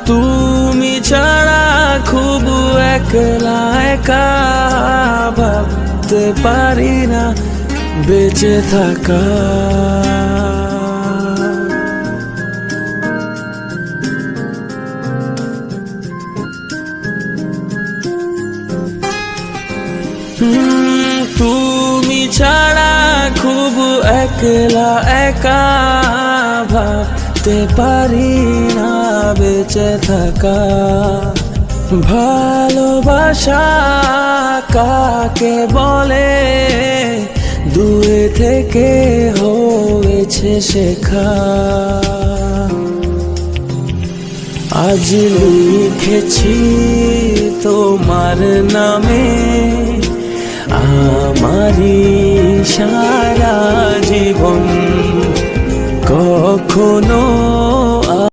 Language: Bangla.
তুমি ছাড়া খুব একলা একা, ভাবতে পারি না বেঁচে থাকা। তুমি ছাড়া খুব একলা একা, ভাবতে পারি না বেঁচে থাকা। ভালোবাসা কাকে বলে দূরে থেকে হয়েছে শেখা। আজ লিখেছি তোমার নামে আমারি সারা জীবন, কখনো